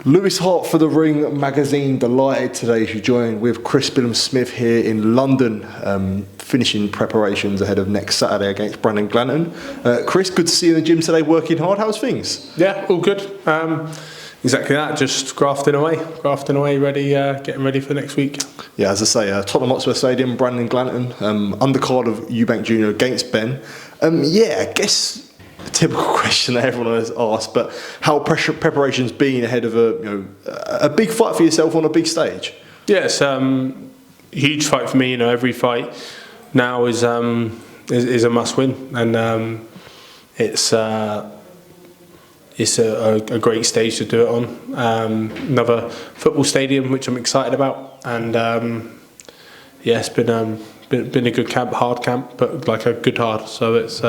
Lewis Hart for the Ring magazine. Delighted today to join with Chris Billam Smith here in London, finishing preparations ahead of next Saturday against Brandon Glanton. Chris, good to see you in the gym today, working hard. How's things? Yeah, all good. Exactly that, just grafting away, ready, getting ready for next week. Yeah, as I say, Tottenham Hotspur Stadium, Brandon Glanton, undercard of Eubank Jr against Benn. I guess a typical question that everyone has asked, but how preparations been ahead of a big fight for yourself on a big stage? Yeah, it's a huge fight for me. Every fight now is a must win, and it's a great stage to do it on. Another football stadium, which I'm excited about, and it's been a good camp, hard camp, but like a good hard. So it's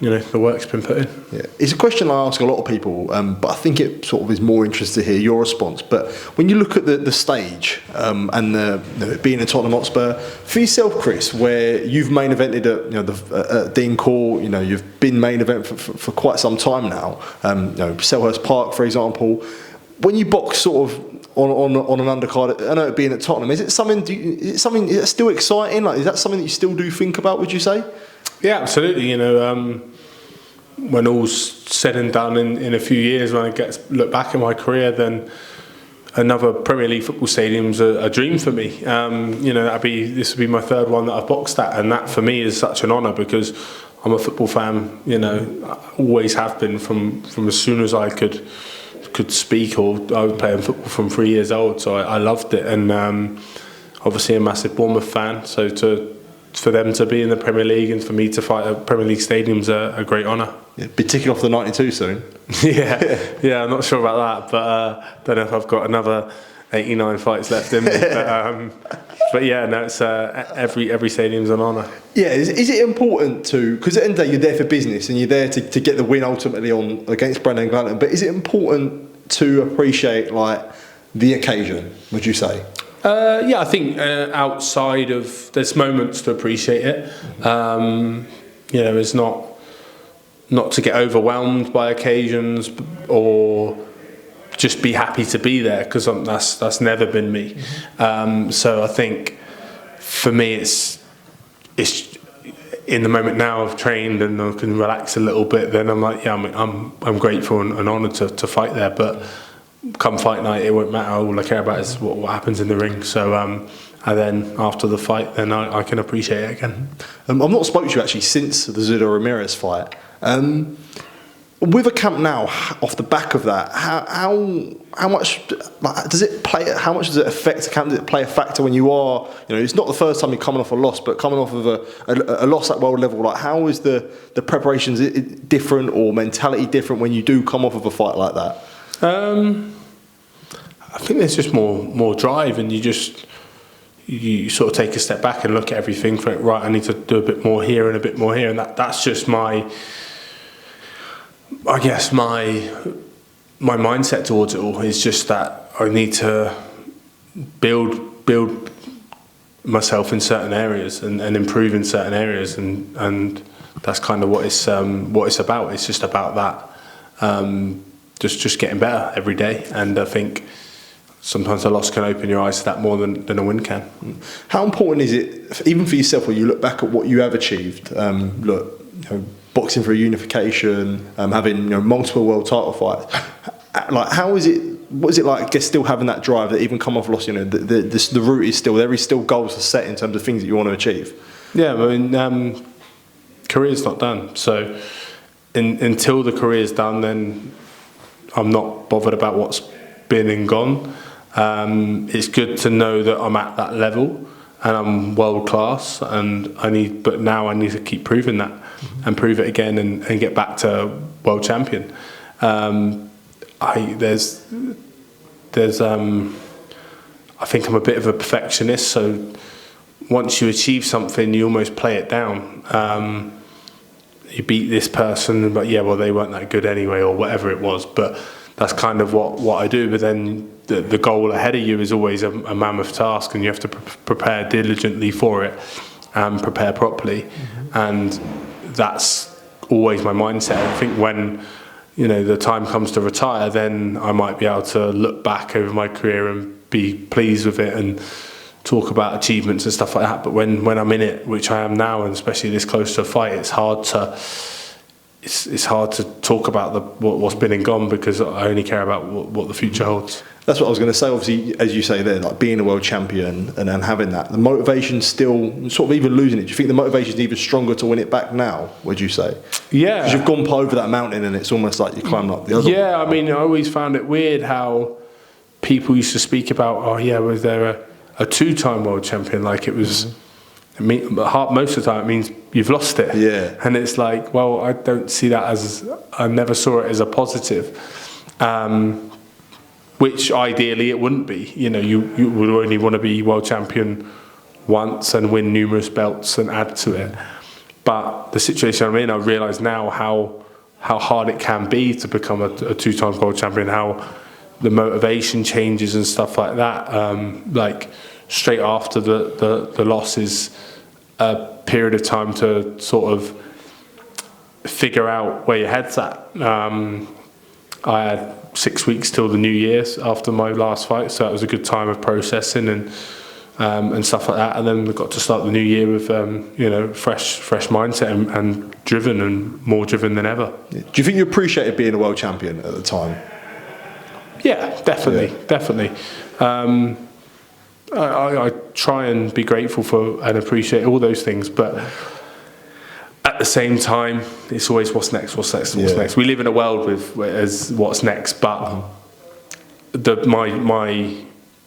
the work's been put in. Yeah, it's a question I ask a lot of people, but I think it sort of is more interesting to hear your response. But when you look at the stage and being a Tottenham Hotspur, for yourself, Chris, where you've main evented at Dean Court, you've been main event for quite some time now. Selhurst Park, for example. When you box sort of on an undercard, I know it being at Tottenham, is it still exciting? Like, is that something that you still do think about? Would you say? Yeah, absolutely. When all's said and done in a few years, when I look back at my career, then another Premier League football stadium's a dream for me. This would be my third one that I've boxed at, and that for me is such an honour because I'm a football fan. I always have been from as soon as I could speak, or I was playing football from 3 years old, so I loved it, and obviously a massive Bournemouth fan, so for them to be in the Premier League and for me to fight at Premier League stadium's a great honour. Yeah, be ticking off the 92 soon. yeah, I'm not sure about that, but don't know if I've got another 89 fights left in me. But yeah, no, it's every stadium's an honour. Yeah, is it important to, because at the end of the day you're there for business and you're there to get the win ultimately against Brandon Glanton, but is it important to appreciate the occasion, would you say? I think outside of, there's moments to appreciate it. It's not to get overwhelmed by occasions or just be happy to be there, because that's never been me. So I think for me it's in the moment now I've trained and I can relax a little bit, then I'm like, I'm grateful and honoured to fight there, but come fight night it won't matter. All I care about is what happens in the ring. So and then after the fight, then I can appreciate it again. I've not spoken to you actually since the Zurdo Ramirez fight. With a camp now, off the back of that, how much does it play? How much does it affect a camp? Does it play a factor when you are, it's not the first time you're coming off a loss, but coming off of a loss at world level? How is the preparations different or mentality different when you do come off of a fight like that? I think there's just more drive, and you sort of take a step back and look at everything. Right, I need to do a bit more here and a bit more here, and that's just my mindset towards it all. Is just that I need to build myself in certain areas and improve in certain areas, and that's kind of what it's about. It's just about that. Just getting better every day, and I think sometimes a loss can open your eyes to that more than a win can. How important is it, even for yourself, when you look back at what you have achieved? Boxing for a unification, having multiple world title fights. How is it? What is it like? I guess still having that drive that even come off loss. The route is still there. Is still goals to set in terms of things that you want to achieve. Yeah, I mean, career's not done. So until the career's done, then I'm not bothered about what's been and gone. It's good to know that I'm at that level and I'm world class, but now I need to keep proving that and prove it again and get back to world champion. I think I'm a bit of a perfectionist, so once you achieve something, you almost play it down. You beat this person, but they weren't that good anyway, or whatever it was. But that's kind of what I do. But then the goal ahead of you is always a mammoth task, and you have to prepare diligently for it and prepare properly. And that's always my mindset. I think when the time comes to retire, then I might be able to look back over my career and be pleased with it and talk about achievements and stuff like that. But when I'm in it, which I am now, and especially this close to a fight, it's hard to talk about what's been and gone, because I only care about what the future holds. That's what I was going to say. Obviously, as you say there, like being a world champion and then having that, the motivation's still sort of even losing it. Do you think the motivation's even stronger to win it back now, would you say? Yeah. Because you've gone over that mountain and it's almost like you climbed up the other one. Yeah, I mean, I always found it weird how people used to speak about, oh yeah, was there a two-time world champion? Like it was, most of the time it means you've lost it. Yeah. And it's like, well, I don't see that I never saw it as a positive. Which ideally it wouldn't be. You would only want to be world champion once and win numerous belts and add to it. But the situation I'm in, I realise now how hard it can be to become a two-time world champion, how the motivation changes and stuff like that. Like straight after the loss is a period of time to sort of figure out where your head's at. I had 6 weeks till the New Year's after my last fight, so that was a good time of processing and stuff like that. And then we got to start the new year with fresh mindset and driven, and more driven than ever. Do you think you appreciated being a world champion at the time? Yeah, definitely. I try and be grateful for and appreciate all those things, but at the same time, it's always what's next. We live in a world as what's next, but my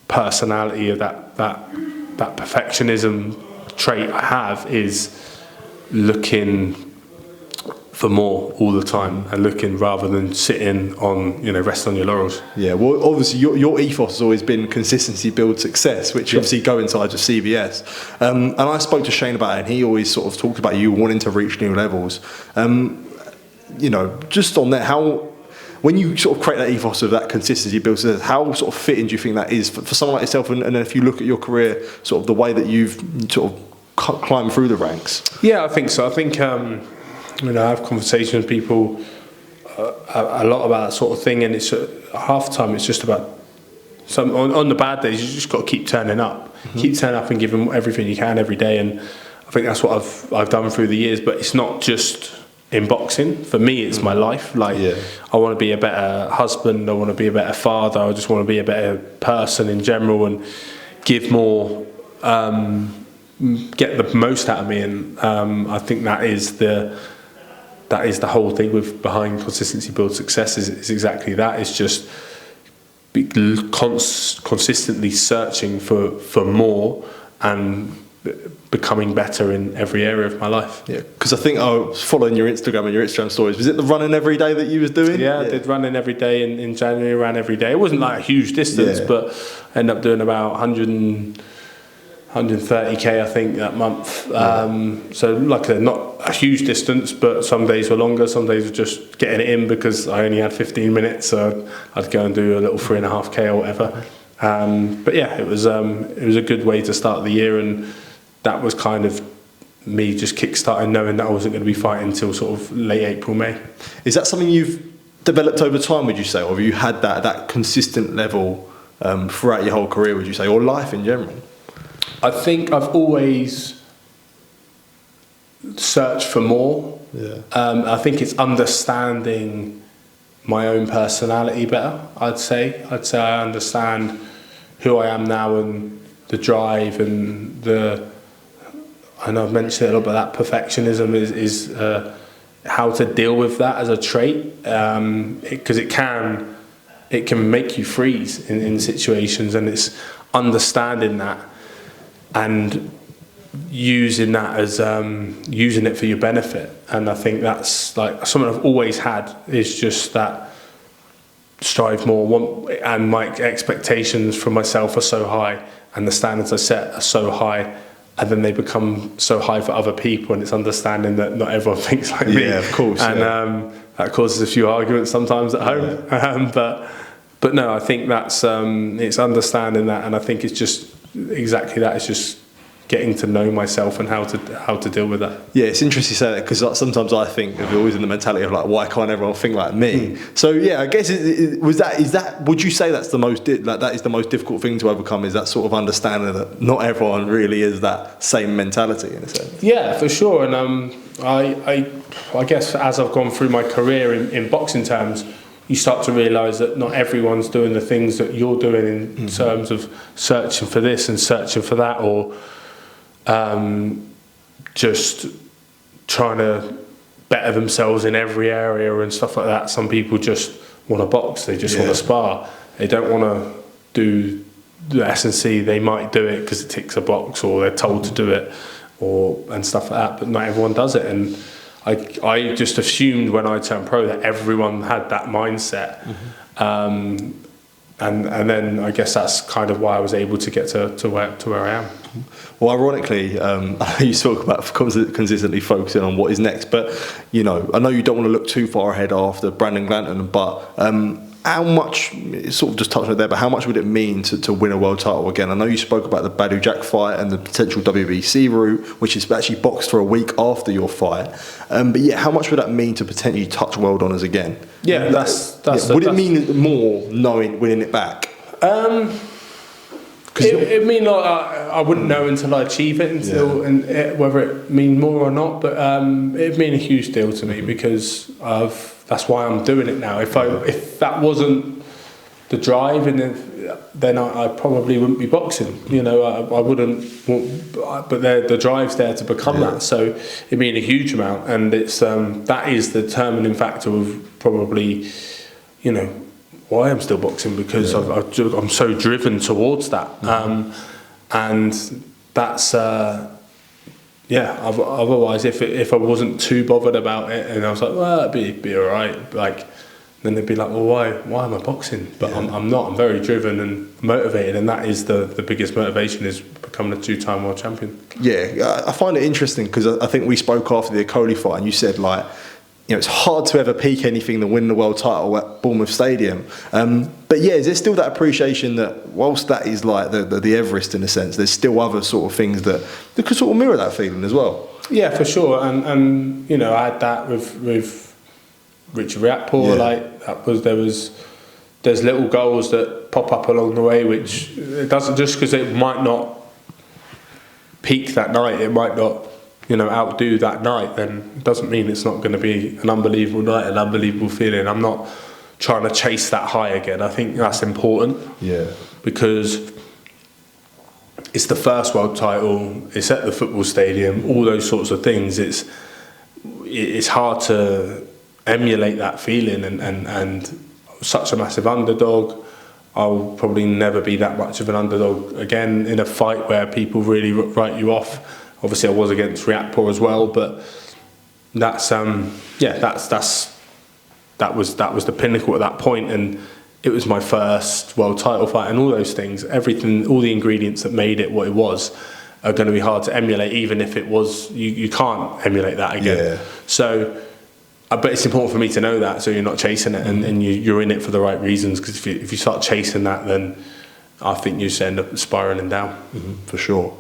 personality of that perfectionism trait I have is looking for more all the time, and looking rather than sitting on, rest on your laurels. Yeah, well, obviously your ethos has always been consistency builds success, which obviously coincides with CBS. And I spoke to Shane about it, and he always sort of talked about you wanting to reach new levels. Just on that, when you sort of create that ethos of that consistency builds success, how sort of fitting do you think that is for someone like yourself? And if you look at your career, sort of the way that you've sort of climbed through the ranks. Yeah, I think so. I think. I have conversations with people a lot about that sort of thing, and it's half the time it's just about on the bad days you just got to keep turning up, and giving everything you can every day. And I think that's what I've done through the years. But it's not just in boxing. For me, it's my life. I want to be a better husband. I want to be a better father. I just want to be a better person in general and give more. Get the most out of me, and I think that is the whole thing behind consistency builds success. Is exactly that. It's just consistently searching for more and becoming better in every area of my life. Yeah, because I think I was following your Instagram and your Instagram stories. Was it the running every day that you was doing? Yeah, I did running every day in January. Ran every day. It wasn't like a huge distance, but I ended up doing about 130k I think that month. So like I said, not a huge distance, but some days were longer, some days were just getting it in because I only had 15 minutes, so I'd go and do a little 3.5k or whatever. But yeah, it was a good way to start the year, and that was kind of me just kick-starting, knowing that I wasn't going to be fighting until sort of late April, May. Is that something you've developed over time, would you say, or have you had that consistent level throughout your whole career, would you say, or life in general? I think I've always searched for more. I think it's understanding my own personality better. I'd say I understand who I am now, and the drive and I know I've mentioned it a little bit, that perfectionism is how to deal with that as a trait, because it can make you freeze in situations, and it's understanding that and using that as using it for your benefit. And I think that's like something I've always had, is just that strive more, and my expectations for myself are so high, and the standards I set are so high, and then they become so high for other people, and it's understanding that not everyone thinks like me. Yeah, of course. And that causes a few arguments sometimes at home. But no, I think that's it's understanding that, and I think it's just exactly that. It's just getting to know myself and how to deal with that. Yeah, it's interesting you say that, because sometimes I think of always in the mentality of like, why can't everyone think like me? So yeah, I guess would you say that's the most that is the most difficult thing to overcome, is that sort of understanding that not everyone really is that same mentality in a sense? Yeah, for sure. And I guess as I've gone through my career in boxing terms, you start to realise that not everyone's doing the things that you're doing in terms of searching for this and searching for that, or just trying to better themselves in every area and stuff like that. Some people just want to box, they just want to spar, they don't want to do the S&C. They might do it because it ticks a box, or they're told to do it, and stuff like that, but not everyone does it. And I just assumed when I turned pro that everyone had that mindset. And then I guess that's kind of why I was able to get to where I am. Well, ironically, I know you talk about consistently focusing on what is next, but I know you don't want to look too far ahead after Brandon Glanton, but how much, sort of just touching on it there, but how much would it mean to win a world title again? I know you spoke about the Badou Jack fight and the potential WBC route, which is actually boxed for a week after your fight. But yeah, how much would that mean to potentially touch world honours again? Yeah, would it mean more winning it back? It mean like I wouldn't know until I achieve it, whether it mean more or not. But it'd mean a huge deal to me, because that's why I'm doing it now. If that wasn't the drive, then I probably wouldn't be boxing. I wouldn't want, but the drive's there to become that. So it mean a huge amount, and it's that is the determining factor of probably, why I'm still boxing, because I'm so driven towards that. And that's otherwise if I wasn't too bothered about it, and I was like, well, it'd be all right, then they'd be like, well, why am I boxing? But I'm not. I'm very driven and motivated, and that is the biggest motivation, is becoming a 2-time world champion. Yeah, I find it interesting, because I think we spoke after the Akoli fight, and you said like, it's hard to ever peak anything than win the world title at Bournemouth Stadium. But yeah, is there still that appreciation that whilst that is like the Everest in a sense, there's still other sort of things that could sort of mirror that feeling as well? Yeah, for sure. And I had that with Richard Riakporhe. There's little goals that pop up along the way, which it doesn't, just because it might not peak that night, it might not outdo that night, then it doesn't mean it's not going to be an unbelievable night, an unbelievable feeling. I'm not trying to chase that high again. I think that's important. Yeah. Because it's the first world title, it's at the football stadium, all those sorts of things. It's hard to emulate that feeling, and such a massive underdog. I'll probably never be that much of an underdog again in a fight where people really write you off. Obviously, I was against Riakporhe as well, but that was the pinnacle at that point, and it was my first world title fight, and all those things, everything, all the ingredients that made it what it was, are going to be hard to emulate. Even if it was, you can't emulate that again. Yeah. So, but it's important for me to know that, so you're not chasing it, and you're in it for the right reasons. Because if you start chasing that, then I think you just end up spiraling down. For sure.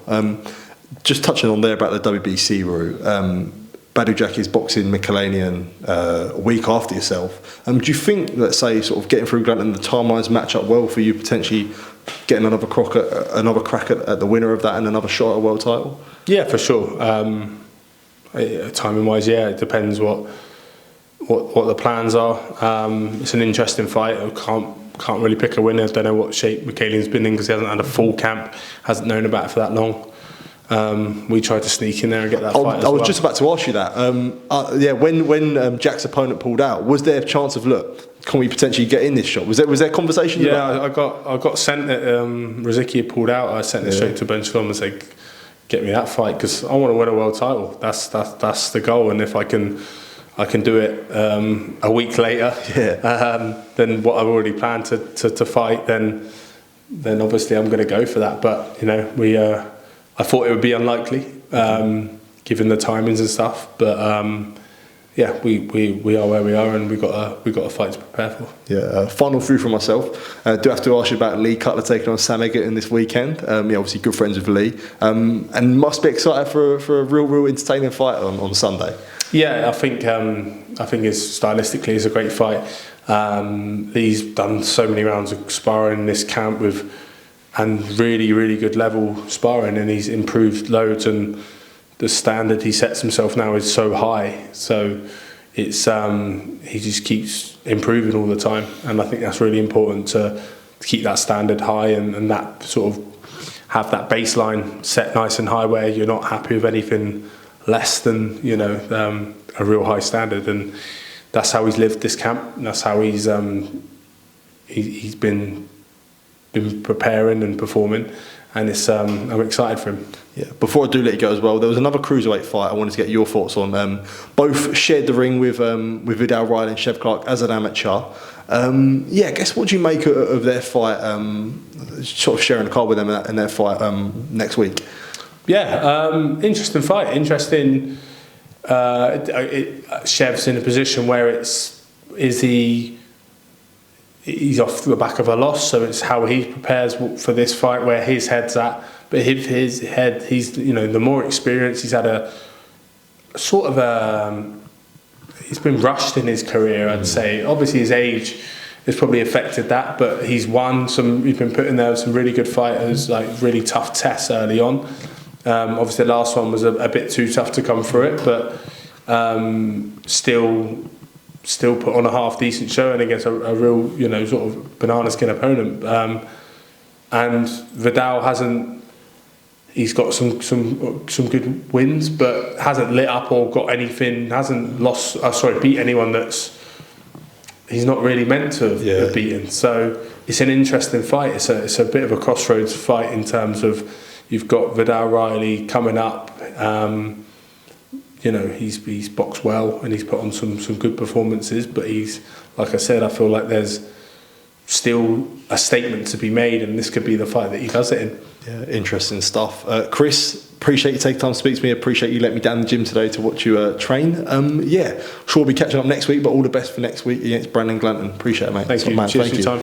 Just touching on there about the WBC route, Badou Jack is boxing Mikaelean a week after yourself. Do you think, let's say, sort of getting through Glanton, the timelines match up well for you potentially getting another crack at the winner of that and another shot at a world title? Yeah, for sure. Timing wise, it depends what the plans are. It's an interesting fight. I can't really pick a winner. I don't know what shape Mikaelean's been in, because he hasn't had a full camp, hasn't known about it for that long. We tried to sneak in there and get that fight. I was just about to ask you that. When Jack's opponent pulled out, was there a chance of, look, can we potentially get in this shot? Was there conversation? Yeah, I got sent it. Riziki had pulled out. I sent it straight to bench film and said, get me that fight, because I want to win a world title. That's the goal, and if I can do it a week later than what I've already planned to fight, then obviously I'm going to go for that. But I thought it would be unlikely, given the timings and stuff. But yeah, we are where we are, and we got a fight to prepare for. Yeah, final through for myself. Do have to ask you about Lee Cutler taking on Sam Eggington this weekend. Obviously good friends with Lee, and must be excited for a real entertaining fight on Sunday. Yeah, I think stylistically it's a great fight. Lee's done so many rounds of sparring in this camp and really good level sparring, and he's improved loads, and the standard he sets himself now is so high. So it's he just keeps improving all the time, and I think that's really important to keep that standard high and that sort of have that baseline set nice and high where you're not happy with anything less than a real high standard. And that's how he's lived this camp, and that's how he's been preparing and performing, and it's I'm excited for him. Yeah. Before I do let you go as well, there was another cruiserweight fight I wanted to get your thoughts on. Both shared the ring with Viddal, Riley and Chev Clarke as an amateur. I guess what do you make of their fight? Sort of sharing the card with them in their fight next week. Yeah, interesting fight. Interesting. Chev's in a position where he's off the back of a loss, so it's how he prepares for this fight, where his head's at. But his head, he's the more experience. He's had a sort of he's been rushed in his career, I'd say. Obviously his age has probably affected that, but he's won some. He's been put in there with some really good fighters, like really tough tests early on. Obviously the last one was a bit too tough to come through it, but still put on a half decent showing against a real sort of banana skin opponent. And Viddal hasn't. He's got some good wins, but hasn't lit up or got anything. Hasn't beat anyone that's he's not really meant to have beaten. So it's an interesting fight. It's a bit of a crossroads fight in terms of you've got Viddal Riley coming up. He's boxed well and he's put on some good performances, but he's, like I said, I feel like there's still a statement to be made, and this could be the fight that he does it in. Yeah, interesting stuff. Chris, appreciate you taking time to speak to me. Appreciate you letting me down the gym today to watch you train. Sure we'll be catching up next week, but all the best for next week against Brandon Glanton. Appreciate it, mate. Thank you. Man. Cheers Thank for you. your time.